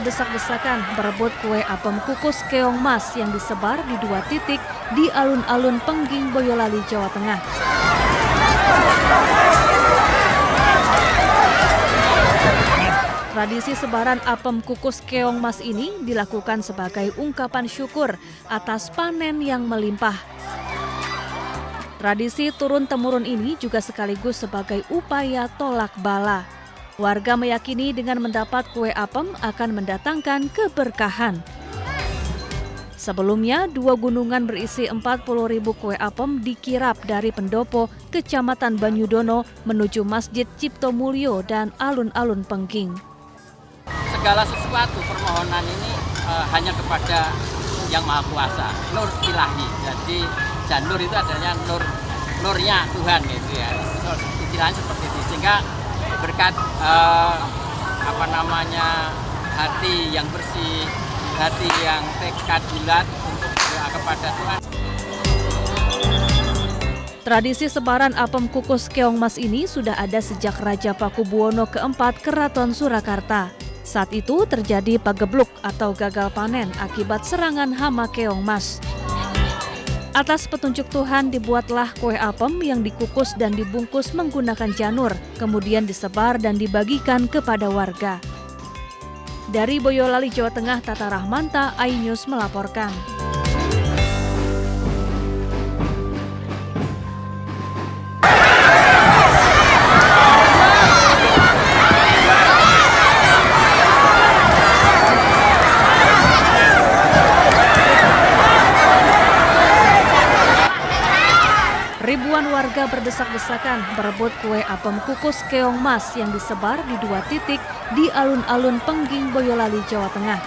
berdesak-desakan berebut kue apem kukus keong mas yang disebar di 2 titik di alun-alun Pengging, Boyolali, Jawa Tengah. Tradisi sebaran apem kukus keong mas ini dilakukan sebagai ungkapan syukur atas panen yang melimpah. Tradisi turun-temurun ini juga sekaligus sebagai upaya tolak bala. Warga meyakini dengan mendapat kue apem akan mendatangkan keberkahan. Sebelumnya, 2 gunungan berisi 40.000 kue apem dikirap dari Pendopo, Kecamatan Banyudono menuju Masjid Cipto Mulyo dan alun-alun Pengging. Segala sesuatu permohonan ini hanya kepada Yang Maha Kuasa, Nur Ilahi. Jadi Janur itu adanya nurnya Tuhan gitu ya. Istilahnya seperti itu. Sehingga berkat hati yang bersih, hati yang tekad bulat untuk berdoa kepada Tuhan. Tradisi sebaran apem kukus keong mas ini sudah ada sejak Raja Pakubuwono keempat Keraton Surakarta. Saat itu terjadi pagebluk atau gagal panen akibat serangan hama keong mas. Atas petunjuk Tuhan dibuatlah kue apem yang dikukus dan dibungkus menggunakan janur, kemudian disebar dan dibagikan kepada warga. Dari Boyolali, Jawa Tengah, Tata Rahmanta, iNews melaporkan. Ribuan warga berdesak-desakan berebut kue apem kukus keong mas yang disebar di 2 titik di alun-alun Pengging, Boyolali, Jawa Tengah.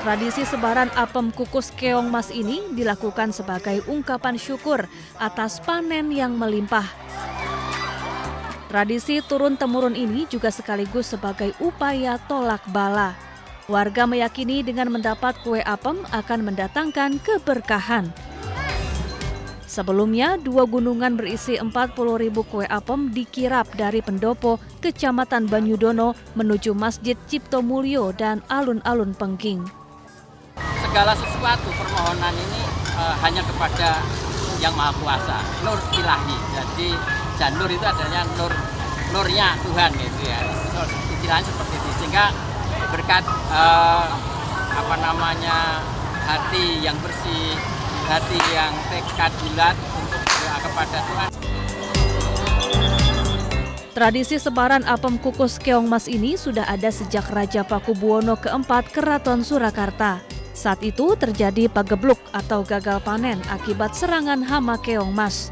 Tradisi sebaran apem kukus keong mas ini dilakukan sebagai ungkapan syukur atas panen yang melimpah. Tradisi turun-temurun ini juga sekaligus sebagai upaya tolak bala. Warga meyakini dengan mendapat kue apem akan mendatangkan keberkahan. Sebelumnya, 2 gunungan berisi 40.000 kue apem dikirap dari Pendopo, Kecamatan Banyudono menuju Masjid Cipto Mulyo dan alun-alun Pengging. Segala sesuatu permohonan ini hanya kepada Yang Maha Kuasa, Nur Ilahi. Jadi Janur itu adanya nurnya Tuhan gitu ya. Istilahnya seperti itu. Sehingga berkat hati yang bersih, hati yang tekad bulat untuk berdoa kepada Tuhan. Tradisi sebaran apem kukus keong mas ini sudah ada sejak Raja Pakubuwono keempat Keraton Surakarta. Saat itu terjadi pagebluk atau gagal panen akibat serangan hama keong mas.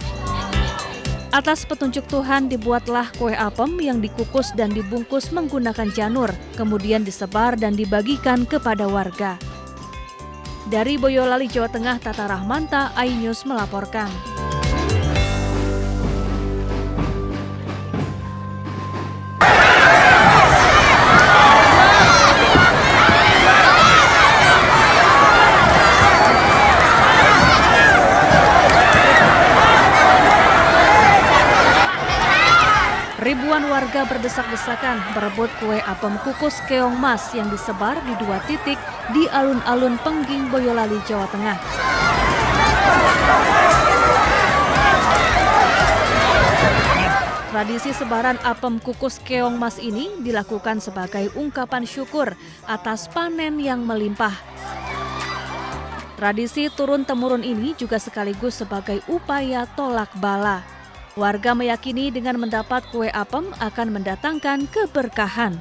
Atas petunjuk Tuhan dibuatlah kue apem yang dikukus dan dibungkus menggunakan janur, kemudian disebar dan dibagikan kepada warga. Dari Boyolali, Jawa Tengah, Tata Rahmanta, iNews melaporkan. Ribuan warga berdesak-desakan berebut kue apem kukus keong mas yang disebar di 2 titik di alun-alun Pengging, Boyolali, Jawa Tengah. Tradisi sebaran apem kukus keong mas ini dilakukan sebagai ungkapan syukur atas panen yang melimpah. Tradisi turun-temurun ini juga sekaligus sebagai upaya tolak bala. Warga meyakini dengan mendapat kue apem akan mendatangkan keberkahan.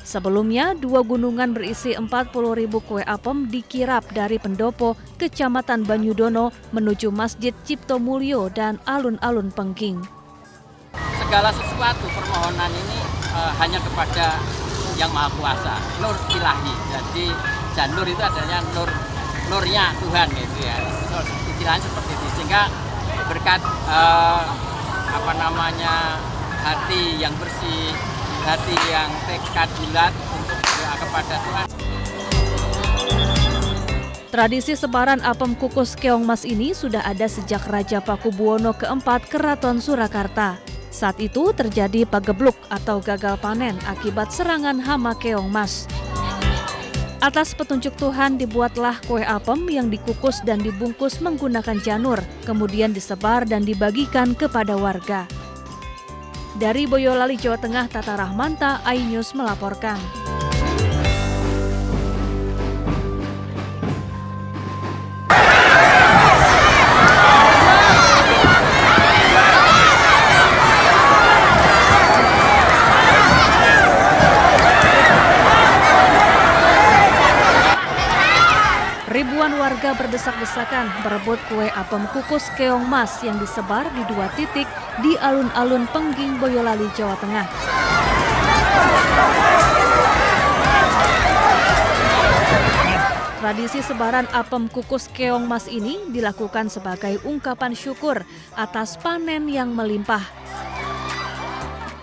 Sebelumnya, 2 gunungan berisi 40.000 kue apem dikirap dari Pendopo, Kecamatan Banyudono menuju Masjid Cipto Mulyo dan alun-alun Pengging. Segala sesuatu permohonan ini hanya kepada Yang Maha Kuasa, Nur Ilahi. Jadi Janur itu adanya nurnya Tuhan gitu ya. Istilahnya seperti itu. Sehingga berkat hati yang bersih, hati yang tekad bulat untuk berdoa kepada Tuhan. Tradisi sebaran apem kukus keong mas ini sudah ada sejak Raja Pakubuwono keempat Keraton Surakarta. Saat itu terjadi pagebluk atau gagal panen akibat serangan hama keong mas. Atas petunjuk Tuhan dibuatlah kue apem yang dikukus dan dibungkus menggunakan janur, kemudian disebar dan dibagikan kepada warga. Dari Boyolali, Jawa Tengah, Tata Rahmanta, iNews melaporkan. Ribuan warga berdesak-desakan berebut kue apem kukus keong mas yang disebar di 2 titik di alun-alun Pengging, Boyolali, Jawa Tengah. Tradisi sebaran apem kukus keong mas ini dilakukan sebagai ungkapan syukur atas panen yang melimpah.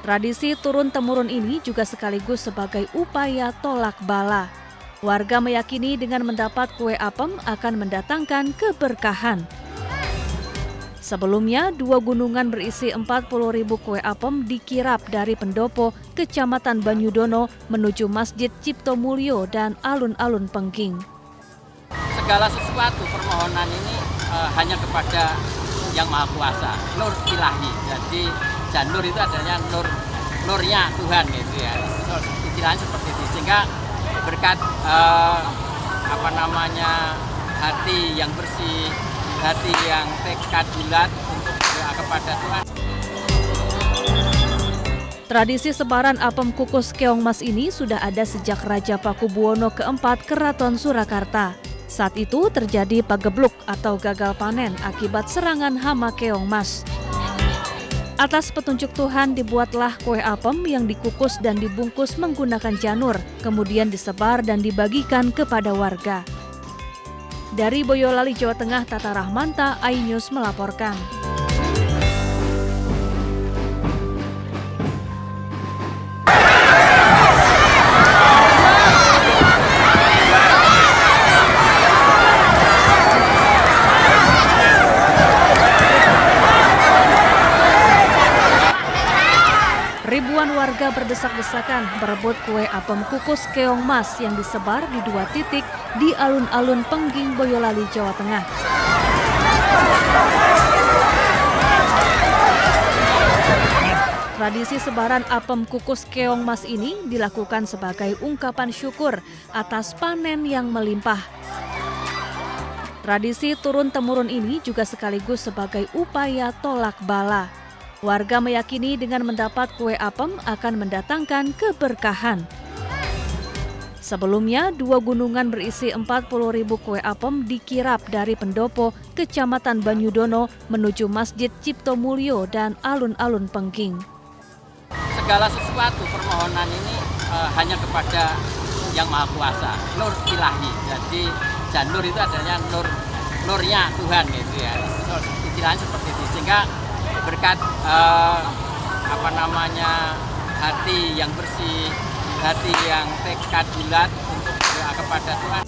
Tradisi turun-temurun ini juga sekaligus sebagai upaya tolak bala. Warga meyakini dengan mendapat kue apem akan mendatangkan keberkahan. Sebelumnya, 2 gunungan berisi 40.000 kue apem dikirap dari Pendopo, Kecamatan Banyudono menuju Masjid Cipto Mulyo dan alun-alun Pengging. Segala sesuatu permohonan ini hanya kepada Yang Maha Kuasa, nur ilahi. Jadi janur itu adalah nurnya Tuhan gitu ya. Istilahnya seperti itu. Sehingga berkat hati yang bersih, hati yang tekad bulat untuk berdoa kepada Tuhan. Tradisi sebaran apem kukus keong mas ini sudah ada sejak Raja Pakubuwono keempat Keraton Surakarta. Saat itu terjadi pagebluk atau gagal panen akibat serangan hama keong mas. Atas petunjuk Tuhan dibuatlah kue apem yang dikukus dan dibungkus menggunakan janur, kemudian disebar dan dibagikan kepada warga. Dari Boyolali, Jawa Tengah, Tata Rahmanta, iNews melaporkan. Ribuan warga berdesak-desakan berebut kue apem kukus keong mas yang disebar di 2 titik di alun-alun Pengging, Boyolali, Jawa Tengah. Tradisi sebaran apem kukus keong mas ini dilakukan sebagai ungkapan syukur atas panen yang melimpah. Tradisi turun-temurun ini juga sekaligus sebagai upaya tolak bala. Warga meyakini dengan mendapat kue apem akan mendatangkan keberkahan. Sebelumnya, 2 gunungan berisi 40.000 kue apem dikirap dari Pendopo, Kecamatan Banyudono menuju Masjid Cipto Mulyo dan alun-alun Pengging. Segala sesuatu permohonan ini hanya kepada Yang Maha Kuasa, nur ilahi. Jadi janur itu adalah nurnya Tuhan gitu ya. Istilahnya seperti itu. Sehingga berkat hati yang bersih, hati yang tekad bulat untuk berdoa kepada Tuhan.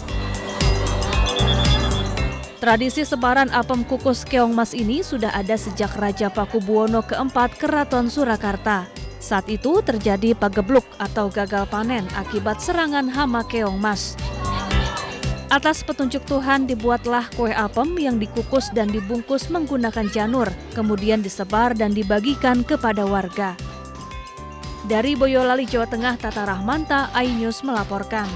Tradisi sebaran apem kukus keong mas ini sudah ada sejak Raja Pakubuwono keempat Keraton Surakarta. Saat itu terjadi pagebluk atau gagal panen akibat serangan hama keong mas. Atas petunjuk Tuhan dibuatlah kue apem yang dikukus dan dibungkus menggunakan janur, kemudian disebar dan dibagikan kepada warga. Dari Boyolali, Jawa Tengah, Tata Rahmanta, iNews melaporkan.